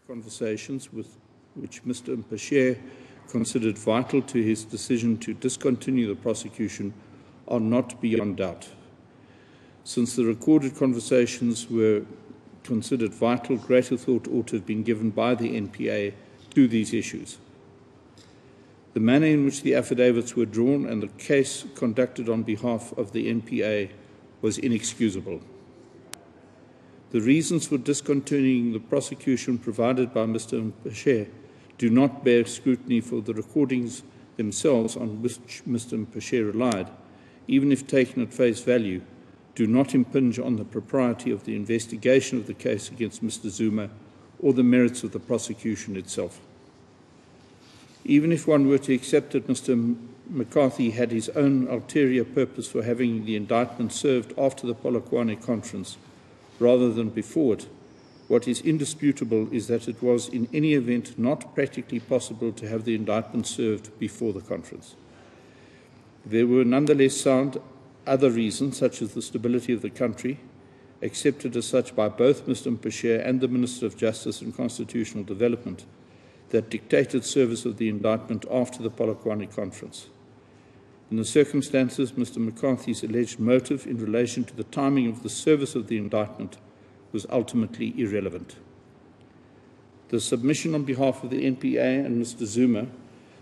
conversations which Mr. Mpashe considered vital to his decision to discontinue the prosecution are not beyond doubt. Since the recorded conversations were considered vital, greater thought ought to have been given by the NPA to these issues. The manner in which the affidavits were drawn and the case conducted on behalf of the NPA was inexcusable. The reasons for discontinuing the prosecution provided by Mr. Mpashe do not bear scrutiny, for the recordings themselves on which Mr. Mpashe relied, even if taken at face value, do not impinge on the propriety of the investigation of the case against Mr. Zuma or the merits of the prosecution itself. Even if one were to accept that Mr. McCarthy had his own ulterior purpose for having the indictment served after the Polokwane conference rather than before it, what is indisputable is that it was in any event not practically possible to have the indictment served before the conference. There were nonetheless sound other reasons, such as the stability of the country, accepted as such by both Mr. Mpashe and the Minister of Justice and Constitutional Development, that dictated service of the indictment after the Polokwane conference. In the circumstances, Mr. McCarthy's alleged motive in relation to the timing of the service of the indictment was ultimately irrelevant. The submission on behalf of the NPA and Mr. Zuma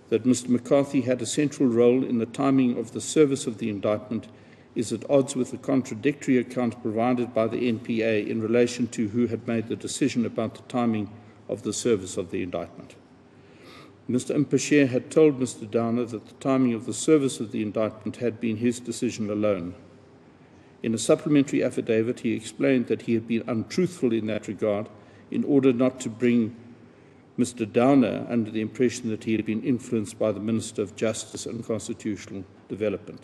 that Mr. McCarthy had a central role in the timing of the service of the indictment is at odds with the contradictory account provided by the NPA in relation to who had made the decision about the timing of the service of the indictment. Mr. Mpashe had told Mr. Downer that the timing of the service of the indictment had been his decision alone. In a supplementary affidavit, he explained that he had been untruthful in that regard in order not to bring Mr. Downer under the impression that he had been influenced by the Minister of Justice and Constitutional Development.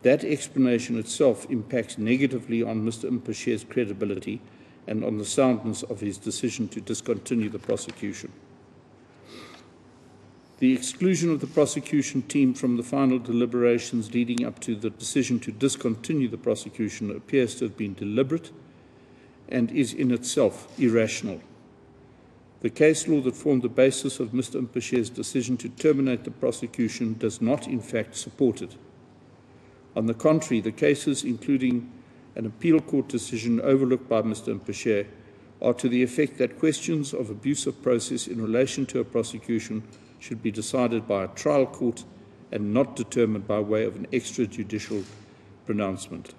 That explanation itself impacts negatively on Mr. Mpashe's credibility and on the soundness of his decision to discontinue the prosecution. The exclusion of the prosecution team from the final deliberations leading up to the decision to discontinue the prosecution appears to have been deliberate and is in itself irrational. The case law that formed the basis of Mr. Mpashe's decision to terminate the prosecution does not, in fact, support it. On the contrary, the cases, including an appeal court decision overlooked by Mr. Mpashe, are to the effect that questions of abuse of process in relation to a prosecution should be decided by a trial court and not determined by way of an extrajudicial pronouncement.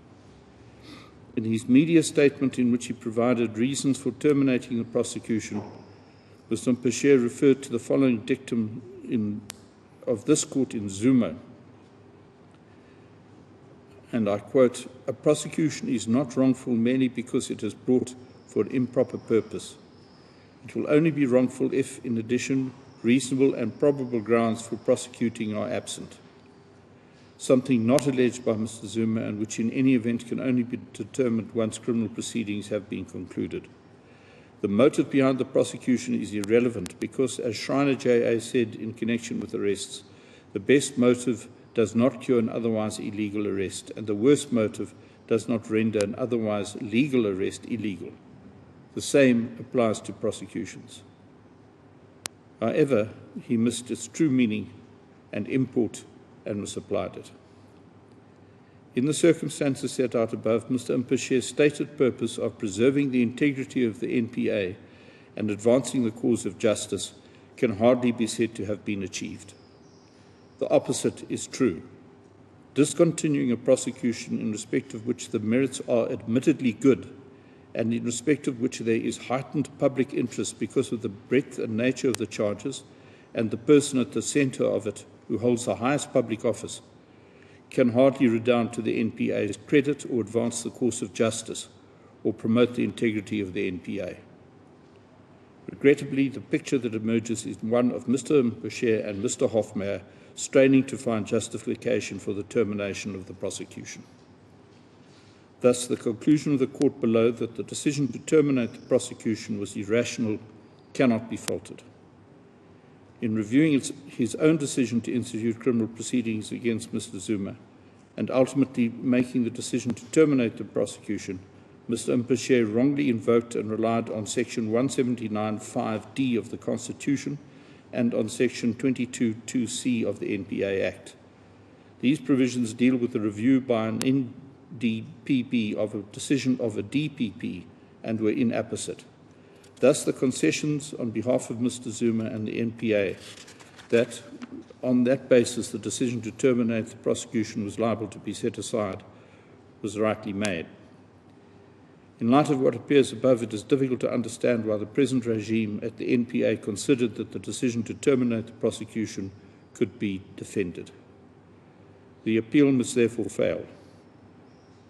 In his media statement, in which he provided reasons for terminating the prosecution, Mr. Mpashe referred to the following dictum of this court in Zuma, and I quote, "A prosecution is not wrongful merely because it is brought for an improper purpose. It will only be wrongful if, in addition, reasonable and probable grounds for prosecuting are absent, something not alleged by Mr. Zuma and which in any event can only be determined once criminal proceedings have been concluded. The motive behind the prosecution is irrelevant because, as Schreiner J.A. said in connection with arrests, the best motive does not cure an otherwise illegal arrest, and the worst motive does not render an otherwise legal arrest illegal. The same applies to prosecutions." However, he missed its true meaning and import and misapplied it. In the circumstances set out above, Mr. Mpashe's stated purpose of preserving the integrity of the NPA and advancing the cause of justice can hardly be said to have been achieved. The opposite is true. Discontinuing a prosecution in respect of which the merits are admittedly good and in respect of which there is heightened public interest because of the breadth and nature of the charges and the person at the centre of it who holds the highest public office, can hardly redound to the NPA's credit or advance the course of justice or promote the integrity of the NPA. Regrettably, the picture that emerges is one of Mr. Mpashe and Mr. Hofmeyr straining to find justification for the termination of the prosecution. Thus, the conclusion of the court below that the decision to terminate the prosecution was irrational cannot be faulted. In reviewing his own decision to institute criminal proceedings against Mr. Zuma and ultimately making the decision to terminate the prosecution, Mr. Mpashe wrongly invoked and relied on Section 179(5)(d) of the Constitution and on Section 22(2)(c) of the NPA Act. These provisions deal with the review by an NDPP of a decision of a DPP and were inapposite. Thus, the concessions on behalf of Mr. Zuma and the NPA that on that basis the decision to terminate the prosecution was liable to be set aside was rightly made. In light of what appears above, it is difficult to understand why the present regime at the NPA considered that the decision to terminate the prosecution could be defended. The appeal must therefore fail.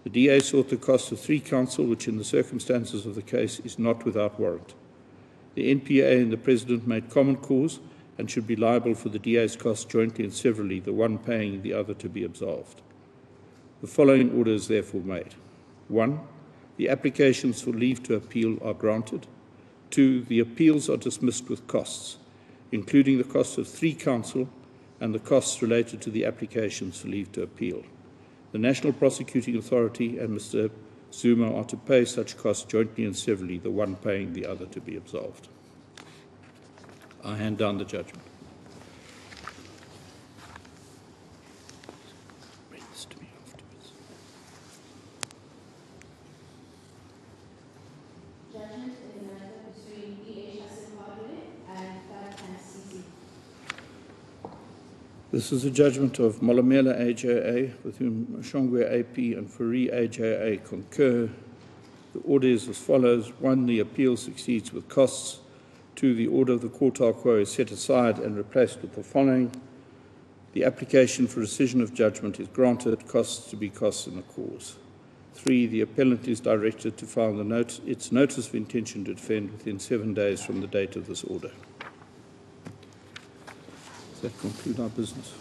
The DA sought the cost of 3 counsel, which in the circumstances of the case is not without warrant. The NPA and the President made common cause and should be liable for the DA's costs jointly and severally, the one paying the other to be absolved. The following order is therefore made. 1. The applications for leave to appeal are granted. 2. The appeals are dismissed with costs, including the cost of 3 counsel and the costs related to the applications for leave to appeal. The National Prosecuting Authority and Mr. Zuma are to pay such costs jointly and severally, the one paying the other to be absolved. I hand down the judgment. Read this to me afterwards. Judgment in the matter between D.H. and CC. This is a judgment of Molamela AJA, with whom Shongwe AP and Furi AJA concur. The order is as follows. 1. The appeal succeeds with costs. 2. The order of the court quo is set aside and replaced with the following. The application for rescission of judgment is granted, costs to be costs in the cause. 3. The appellant is directed to file its notice of intention to defend within 7 days from the date of this order. Does that conclude our business?